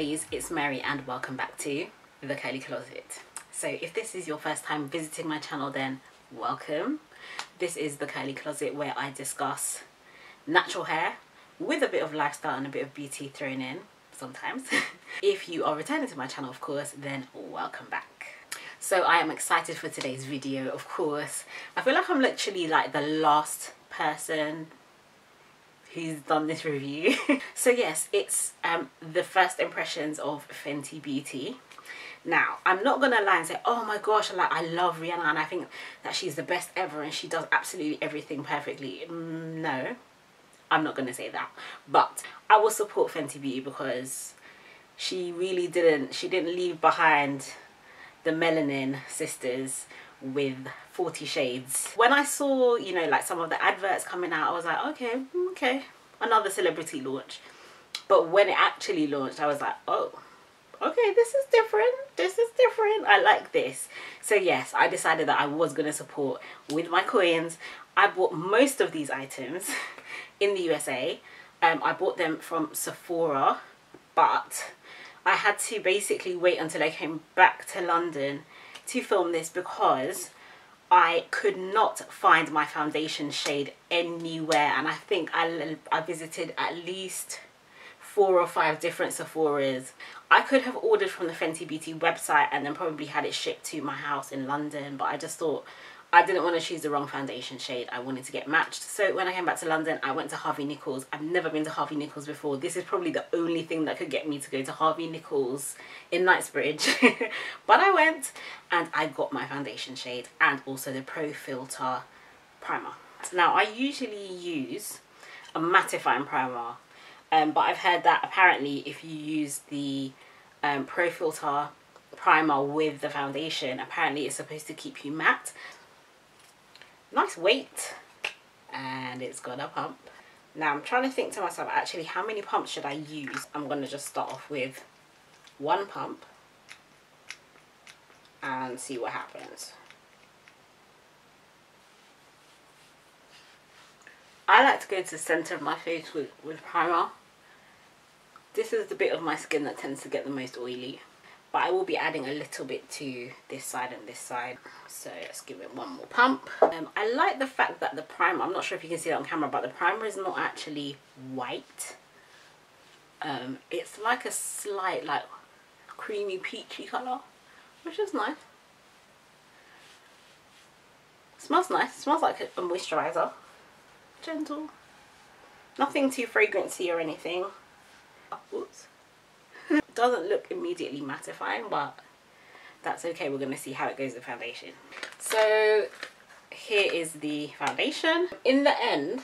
girlies, it's Mary and welcome back to the Curly Closet. So if this is your first time visiting my channel, then welcome. This is the Curly Closet where I discuss natural hair with a bit of lifestyle and a bit of beauty thrown in sometimes. If you are returning to my channel, of course, then welcome back. So I am excited for today's video, of course. I feel like I'm literally like the last person who's done this review. So yes, it's the first impressions of Fenty Beauty. Now, I'm not gonna lie and say, oh my gosh, I love Rihanna and I think that she's the best ever and she does absolutely everything perfectly. No, I'm not gonna say that. But I will support Fenty Beauty because she really didn't leave behind the Melanin sisters with 40 shades. When I saw, you know, like some of the adverts coming out, I was like, okay, another celebrity launch. But when it actually launched, I was like, oh, okay, this is different, I like this. So yes, I decided that I was going to support with my coins. I bought most of these items in the USA. I bought them from Sephora, but I had to basically wait until I came back to London to film this because I could not find my foundation shade anywhere, and I think I visited at least 4 or 5 different Sephoras. I could have ordered from the Fenty Beauty website and then probably had it shipped to my house in London, but I just thought I didn't want to choose the wrong foundation shade. I wanted to get matched. So when I came back to London, I went to Harvey Nichols. I've never been to Harvey Nichols before. This is probably the only thing that could get me to go to Harvey Nichols in Knightsbridge. But I went and I got my foundation shade and also the Pro Filt'r primer. Now, I usually use a mattifying primer, but I've heard that apparently if you use the Pro Filt'r primer with the foundation, apparently it's supposed to keep you matte. Nice weight, and it's got a pump. Now I'm trying to think to myself, actually, how many pumps should I use? I'm going to just start off with 1 pump and see what happens. I like to go to the center of my face with primer. This is the bit of my skin that tends to get the most oily, but I will be adding a little bit to this side and this side. So let's give it 1 more pump. I like the fact that the primer, I'm not sure if you can see that on camera, but the primer is not actually white. It's like a slight like creamy peachy colour, which is nice. Smells nice. It smells like a moisturiser. Gentle. Nothing too fragrancy or anything. Oops. Doesn't look immediately mattifying, but that's okay. We're going to see how it goes with foundation. So here is the foundation. In the end,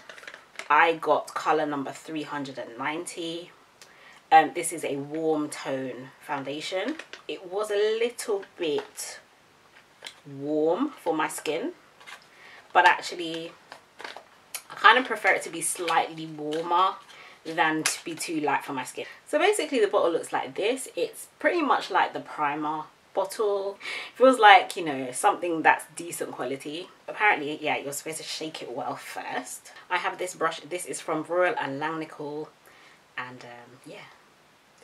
I got color number 390. This is a warm tone foundation. It was a little bit warm for my skin, but actually I kind of prefer it to be slightly warmer than to be too light for my skin. So basically the bottle looks like this. It's pretty much like the primer bottle. Feels like, you know, something that's decent quality. Apparently, yeah, you're supposed to shake it well first. I have this brush. This is from Royal and Langnickel, and yeah,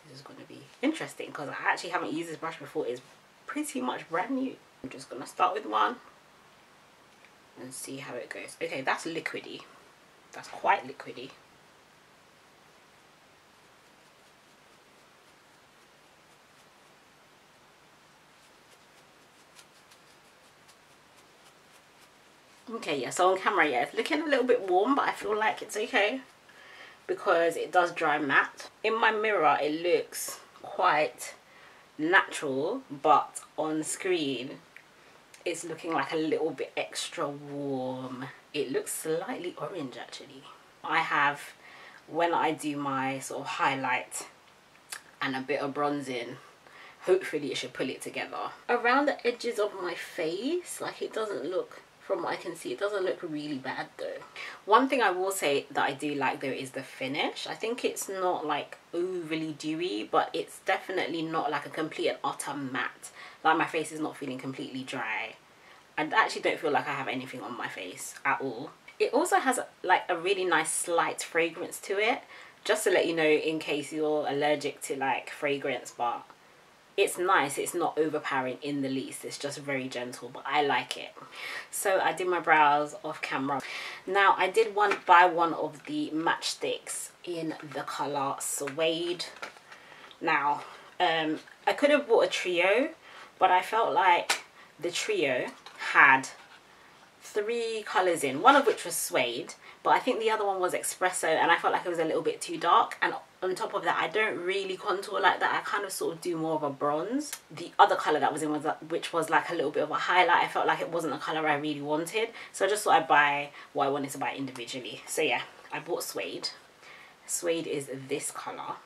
this is going to be interesting because I actually haven't used this brush before. It's pretty much brand new. I'm just going to start with one and see how it goes. Okay, that's liquidy. That's quite liquidy. Okay, yeah, so on camera, yeah, it's looking a little bit warm, but I feel like it's okay because it does dry matte. In my mirror, it looks quite natural, but on screen, it's looking like a little bit extra warm. It looks slightly orange, actually. I have, when I do my sort of highlight and a bit of bronzing, hopefully it should pull it together. Around the edges of my face, like it doesn't look, from what I can see, it doesn't look really bad though. One thing I will say that I do like though is the finish. I think it's not like overly dewy, but it's definitely not like a complete and utter matte. Like my face is not feeling completely dry. I actually don't feel like I have anything on my face at all. It also has like a really nice slight fragrance to it. just to let you know in case you're allergic to like fragrance, but it's nice. It's not overpowering in the least. It's just very gentle, but I like it. So I did my brows off camera. Now I did buy one of the Match Stix in the colour Suede. Now I could have bought a trio, but I felt like the trio had 3 colours in, one of which was Suede, but I think the other one was Espresso, and I felt like it was a little bit too dark. And on top of that, I don't really contour like that. I kind of sort of do more of a bronze. The other colour that was in was which was like a little bit of a highlight. I felt like it wasn't a colour I really wanted, so I just thought I'd buy what I wanted to buy individually. So yeah, I bought Suede. Suede is this colour,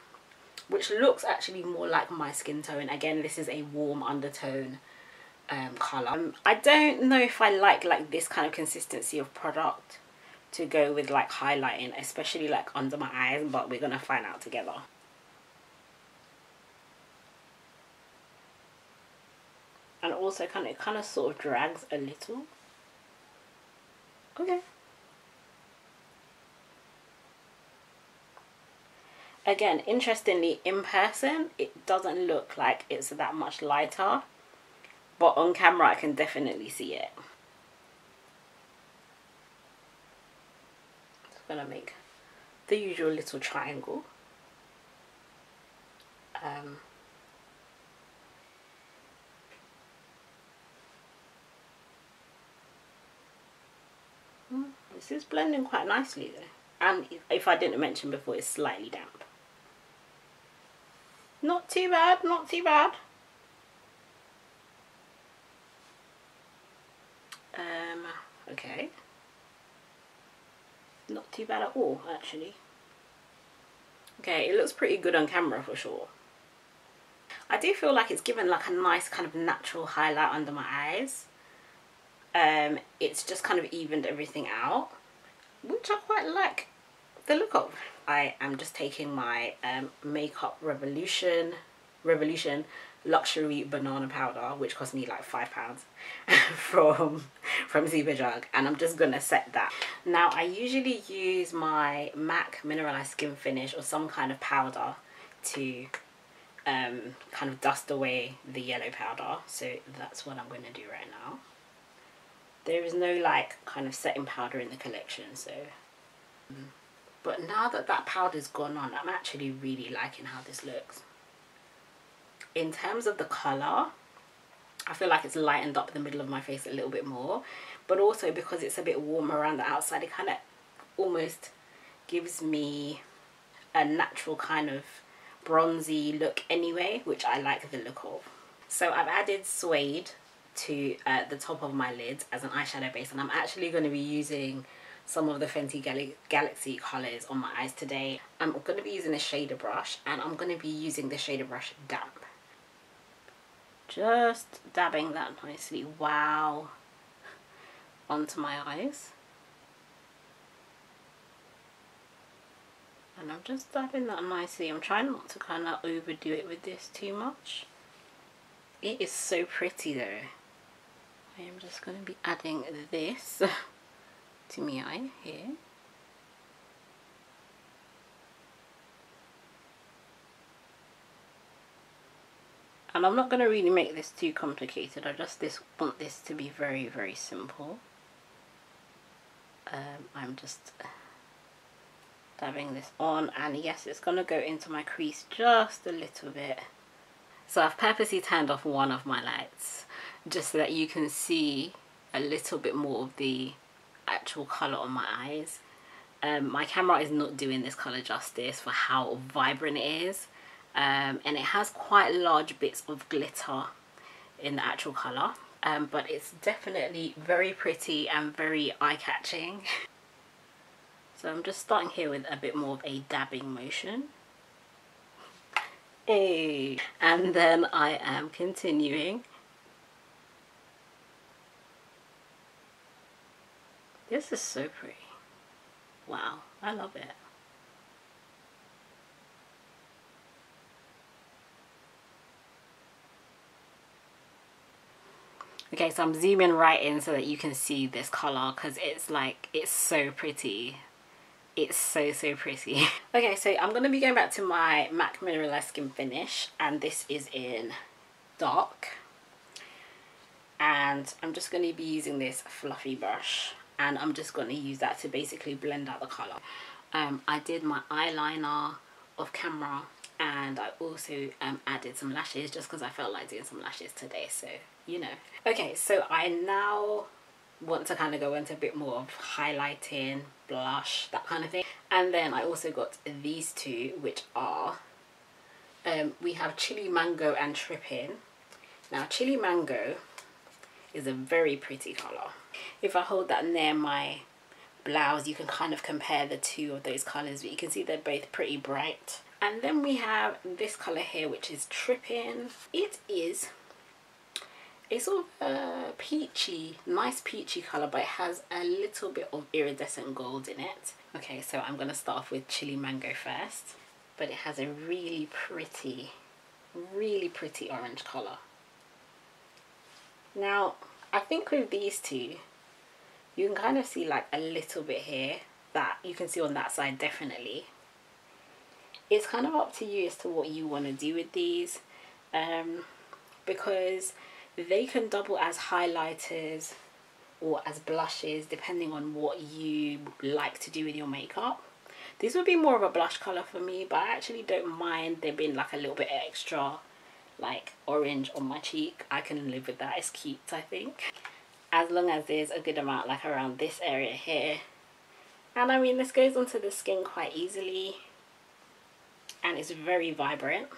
which looks actually more like my skin tone. Again, this is a warm undertone colour. I don't know if I like this kind of consistency of product to go with like highlighting, especially like under my eyes, but we're gonna find out together. And also it kind of sort of drags a little. Okay. Again, interestingly, in person it doesn't look like it's that much lighter, but on camera I can definitely see it. Gonna make the usual little triangle. This is blending quite nicely though, and if I didn't mention before, it's slightly damp. Not too bad, not too bad. Okay. Not too bad at all, actually. Okay, it looks pretty good on camera for sure. I do feel like it's given like a nice kind of natural highlight under my eyes. It's just kind of evened everything out, which I quite like the look of. I am just taking my Makeup Revolution luxury banana powder, which cost me like £5 from Superdrug, and I'm just gonna set that. Now I usually use my MAC Mineralize SkinFinish or some kind of powder to kind of dust away the yellow powder, so that's what I'm gonna do right now. There is no like kind of setting powder in the collection, so but now that that powder's gone on, I'm actually really liking how this looks. In terms of the colour, I feel like it's lightened up the middle of my face a little bit more, but also because it's a bit warm around the outside, it kind of almost gives me a natural kind of bronzy look anyway, which I like the look of. So I've added Suede to the top of my lids as an eyeshadow base, and I'm actually going to be using some of the Fenty Galaxy colours on my eyes today. I'm going to be using a shader brush, and I'm going to be using the shader brush damp. Just dabbing that nicely, wow, onto my eyes. And I'm just dabbing that nicely. I'm trying not to kind of overdo it with this too much. It is so pretty though. I am just going to be adding this to my eye here. And I'm not going to really make this too complicated. I just want this to be very, very simple. I'm just dabbing this on, and yes, it's going to go into my crease just a little bit. So I've purposely turned off one of my lights just so that you can see a little bit more of the actual colour on my eyes. My camera is not doing this colour justice for how vibrant it is. And it has quite large bits of glitter in the actual colour, but it's definitely very pretty and very eye-catching. So I'm just starting here with a bit more of a dabbing motion. Hey. And then I am continuing. This is so pretty. Wow, I love it. Okay, so I'm zooming right in so that you can see this colour, because it's like, it's so pretty. It's so pretty. Okay, so I'm going to be going back to my MAC Mineralize SkinFinish, and this is in dark. And I'm just going to be using this fluffy brush, and I'm just going to use that to basically blend out the colour. I did my eyeliner off camera, and I also added some lashes just because I felt like doing some lashes today, so you know. Okay, so I now want to kind of go into a bit more of highlighting, blush, that kind of thing. And then I also got these two, which are we have Chili Mango and Trippin'. Now Chili Mango is a very pretty colour. If I hold that near my blouse, you can kind of compare the two of those colours, but you can see they're both pretty bright. And then we have this colour here, which is Trippin'. It is a sort of peachy, nice peachy colour, but it has a little bit of iridescent gold in it. Okay, so I'm going to start off with Chili Mango first, but it has a really pretty orange colour. Now, I think with these two, you can kind of see like a little bit here that you can see on that side, definitely. It's kind of up to you as to what you want to do with these, because they can double as highlighters or as blushes depending on what you like to do with your makeup. This would be more of a blush colour for me, but I actually don't mind there being like a little bit extra like orange on my cheek. I can live with that. It's cute, I think, as long as there's a good amount like around this area here. And I mean, this goes onto the skin quite easily and it's very vibrant.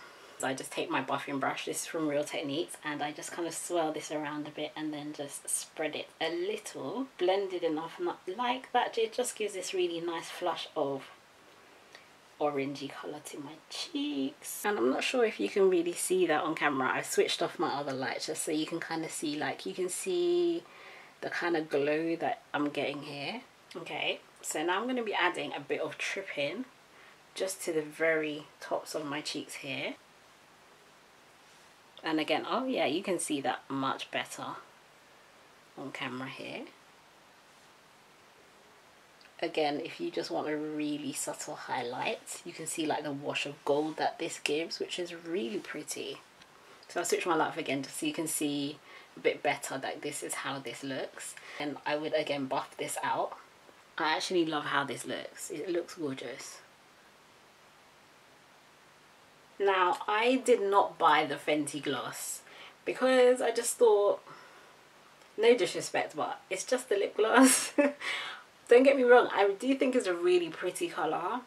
So I just take my buffing brush, this is from Real Techniques, and I just kind of swirl this around a bit and then just spread it a little, blend it enough, not like that. It just gives this really nice flush of orangey colour to my cheeks. And I'm not sure if you can really see that on camera. I've switched off my other lights just so you can kind of see, like, you can see the kind of glow that I'm getting here. Okay, so now I'm going to be adding a bit of Trippin' just to the very tops of my cheeks here. And again, oh yeah, you can see that much better on camera here. Again, if you just want a really subtle highlight, you can see like the wash of gold that this gives, which is really pretty. So I'll switch my light off again just so you can see a bit better that this is how this looks. And I would again buff this out. I actually love how this looks. It looks gorgeous. Now, I did not buy the Fenty gloss because I just thought, no disrespect, but it's just the lip gloss. Don't get me wrong, I do think it's a really pretty colour.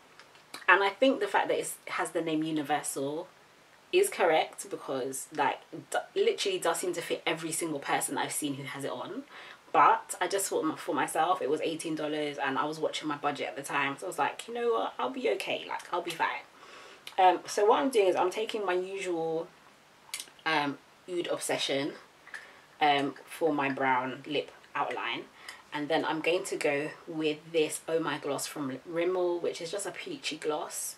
And I think the fact that it has the name Universal is correct because like literally does seem to fit every single person I've seen who has it on. But I just thought for myself, it was $18 and I was watching my budget at the time. So I was like, you know what, I'll be okay, like I'll be fine. So what I'm doing is I'm taking my usual Oud Obsession for my brown lip outline, and then I'm going to go with this Oh My gloss from Rimmel, which is just a peachy gloss.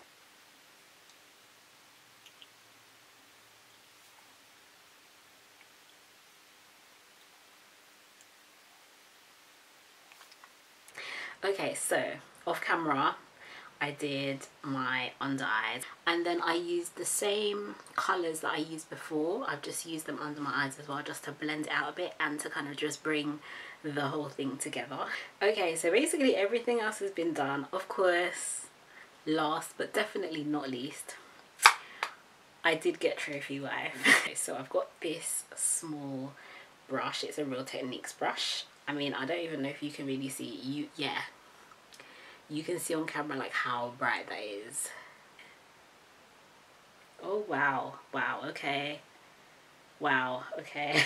Okay, so off camera I did my under eyes, and then I used the same colours that I used before. I've just used them under my eyes as well, just to blend it out a bit and to kind of just bring the whole thing together. Okay, so basically everything else has been done. Of course, last but definitely not least, I did get trophy wife. Okay, so I've got this small brush. It's a Real Techniques brush. I mean, I don't even know if you can really see. You can see on camera like how bright that is. Oh wow, wow, okay. Wow, okay.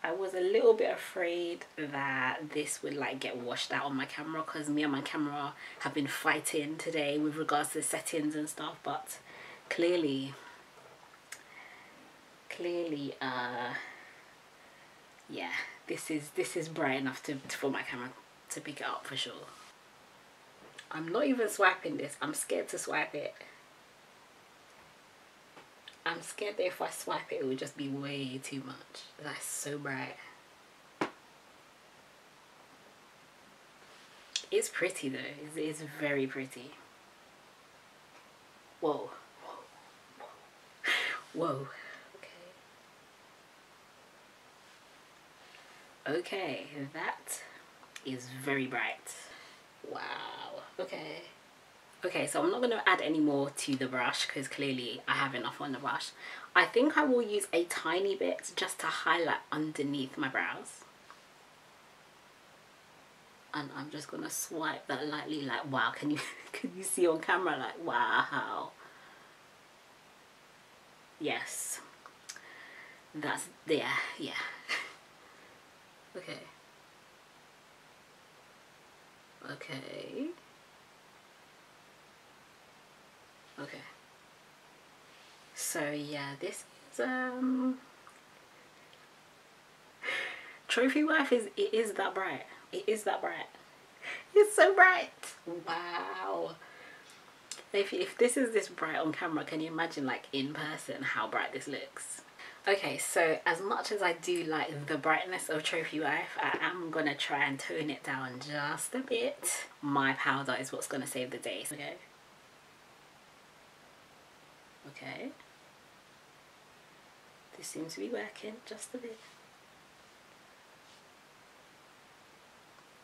I was a little bit afraid that this would like get washed out on my camera because me and my camera have been fighting today with regards to the settings and stuff, but clearly yeah, this is bright enough for my camera to pick it up for sure. I'm not even swiping this. I'm scared to swipe it. I'm scared that if I swipe it, it would just be way too much. That's so bright. It's pretty though. It's very pretty. Whoa. Whoa. Okay, that is very bright. Wow. Okay, so I'm not going to add any more to the brush because clearly I have enough on the brush. I think I will use a tiny bit just to highlight underneath my brows. And I'm just going to swipe that lightly, like, wow, can you see on camera, like, wow. Yes. That's, yeah. Okay. So yeah, this is Trophy Wife it is that bright. It's so bright. Wow. If this is this bright on camera, can you imagine like in person how bright this looks? Okay, so as much as I do like the brightness of Trophy Wife, I am gonna try and tone it down just a bit. My powder is what's gonna save the day. Okay. This seems to be working just a bit.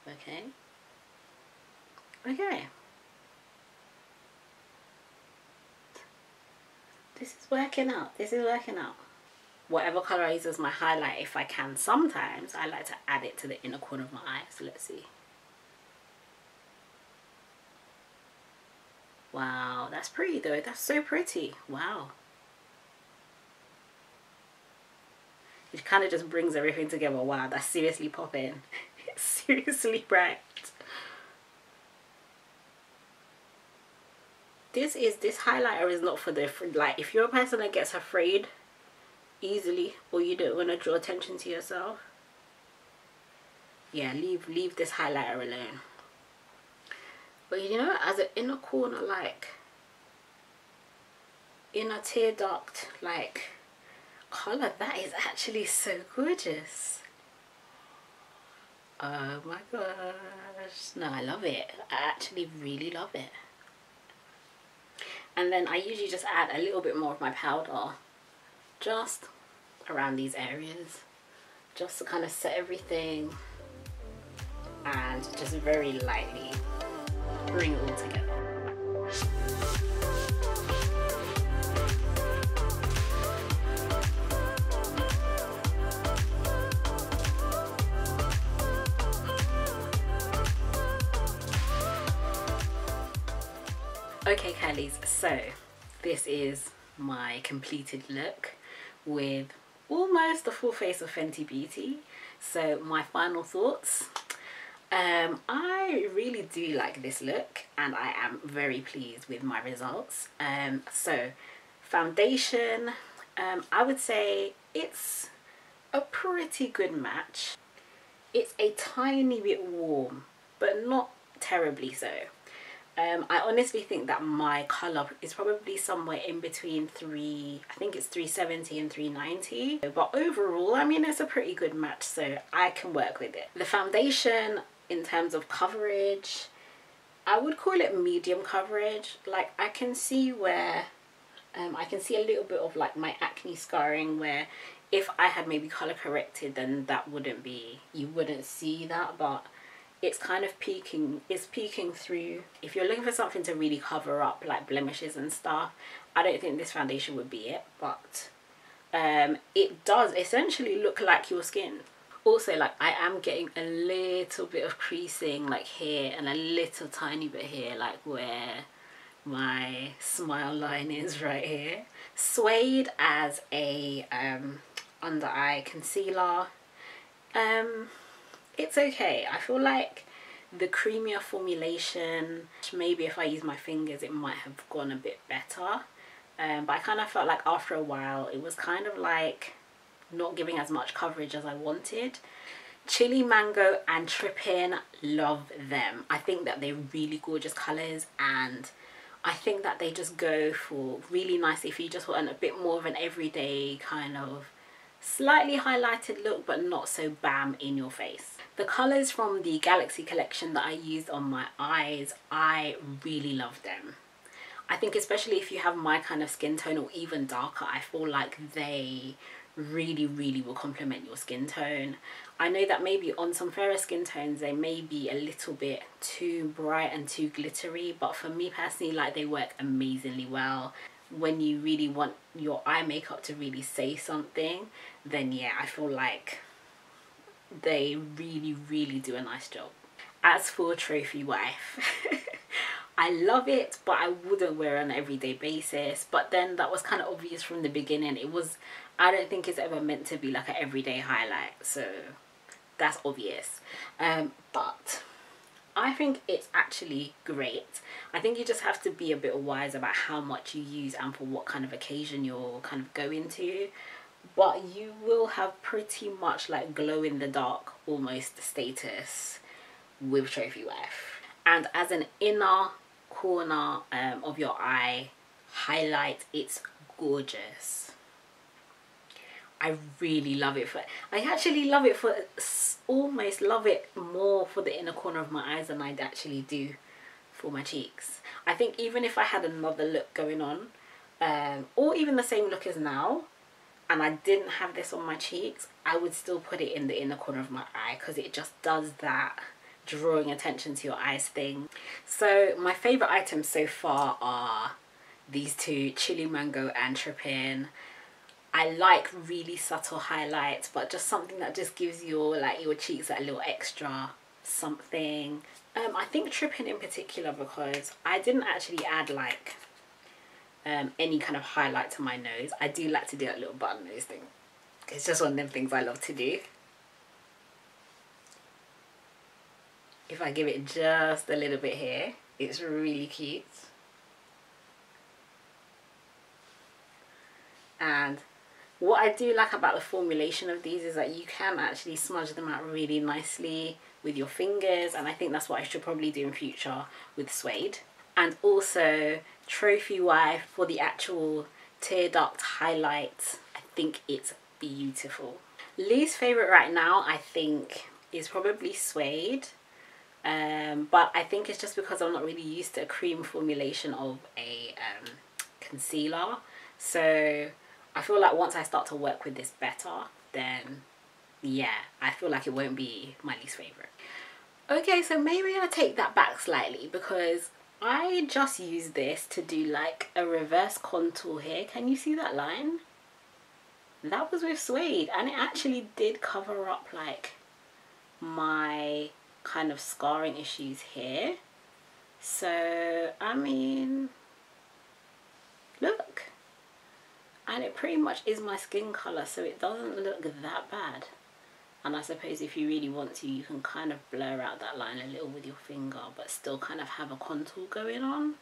Okay. This is working out. Whatever colour I use as my highlight, if I can, sometimes I like to add it to the inner corner of my eye. So let's see. Wow, that's pretty though. That's so pretty. Wow. It kind of just brings everything together. Wow, that's seriously popping. It's seriously bright. This highlighter is not for the, like, if you're a person that gets afraid easily or you don't want to draw attention to yourself, yeah, leave this highlighter alone. But you know, as an inner corner, like inner tear duct like color, that is actually so gorgeous. Oh my gosh, no, I love it. I actually really love it. And then I usually just add a little bit more of my powder just around these areas, just to kind of set everything and just very lightly bring it all together. Okay, Curlies, so this is my completed look with almost the full face of Fenty Beauty. So my final thoughts. I really do like this look and I am very pleased with my results. So foundation, I would say it's a pretty good match. It's a tiny bit warm, but not terribly so. I honestly think that my colour is probably somewhere in between I think it's 370 and 390. But overall, I mean, it's a pretty good match, so I can work with it. The foundation, in terms of coverage, I would call it medium coverage. Like, I can see where, I can see a little bit of like my acne scarring, where if I had maybe colour corrected, then that wouldn't be, you wouldn't see that, but it's kind of peeking, it's peeking through. If you're looking for something to really cover up like blemishes and stuff, I don't think this foundation would be it, but it does essentially look like your skin. Also, like, I am getting a little bit of creasing like here and a little tiny bit here, like where my smile line is right here. Suede as a under eye concealer. It's okay. I feel like the creamier formulation, maybe if I use my fingers it might have gone a bit better, but I kind of felt like after a while it was kind of like not giving as much coverage as I wanted. Chili Mango and Trippin', love them. I think that they're really gorgeous colours, and I think that they just go for really nice if you just want a bit more of an everyday kind of slightly highlighted look, but not so bam in your face. The colours from the Galaxy collection that I used on my eyes, I really love them. I think especially if you have my kind of skin tone or even darker, I feel like they really will complement your skin tone. I know that maybe on some fairer skin tones they may be a little bit too bright and too glittery, but for me personally, like, they work amazingly well. When you really want your eye makeup to really say something, then yeah, I feel like they really do a nice job. As for Trophy Wife, I love it, but I wouldn't wear it on an everyday basis. But then that was kind of obvious from the beginning. It was, I don't think it's ever meant to be like an everyday highlight, so that's obvious. But I think it's actually great. I think you just have to be a bit wise about how much you use and for what kind of occasion you're kind of going to. But you will have pretty much like glow in the dark almost status with Trophy Wife. And as an inner corner of your eye highlight, it's gorgeous. I really love it. I actually love it for, almost love it more for the inner corner of my eyes than I'd actually do for my cheeks. I think even if I had another look going on, or even the same look as now, and I didn't have this on my cheeks, I would still put it in the inner corner of my eye, because it just does that drawing attention to your eyes thing. So my favourite items so far are these two, Chili Mango and Trippin'. I like really subtle highlights, but just something that just gives your cheeks that little extra something. I think Trippin' in particular, because I didn't actually add like any kind of highlight to my nose. I do like to do that little button nose thing. It's just one of them things I love to do. If I give it just a little bit here, it's really cute. And what I do like about the formulation of these is that you can actually smudge them out really nicely with your fingers, and I think that's what I should probably do in future with Suede. And also Trophy Wife for the actual tear duct highlight. I think it's beautiful. Least favourite right now, I think, is probably Suede. But I think it's just because I'm not really used to a cream formulation of a concealer. So I feel like once I start to work with this better, then yeah, I feel like it won't be my least favourite. Okay, so maybe I'll take that back slightly, because I just used this to do like a reverse contour here. Can you see that line? That was with Suede, and it actually did cover up like my kind of scarring issues here. So I mean, look, and it pretty much is my skin colour, so it doesn't look that bad. And I suppose if you really want to, you can kind of blur out that line a little with your finger, but still kind of have a contour going on.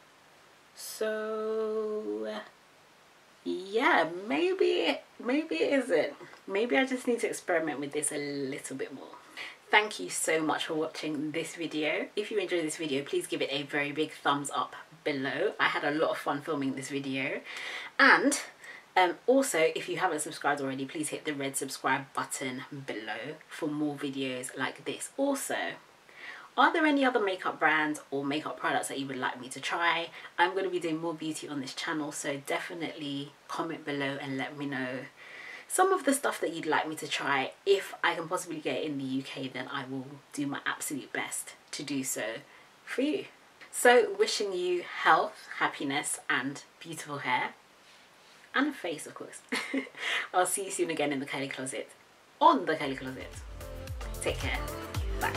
So yeah, maybe it isn't. Maybe I just need to experiment with this a little bit more. Thank you so much for watching this video. If you enjoyed this video, please give it a very big thumbs up below. I had a lot of fun filming this video. And also, if you haven't subscribed already, please hit the red subscribe button below for more videos like this. Also, are there any other makeup brands or makeup products that you would like me to try? I'm going to be doing more beauty on this channel, so definitely comment below and let me know some of the stuff that you'd like me to try. If I can possibly get it in the UK, then I will do my absolute best to do so for you. So wishing you health, happiness and beautiful hair. And a face, of course. I'll see you soon again in the Kylie Closet. On the Kylie Closet. Take care. Bye.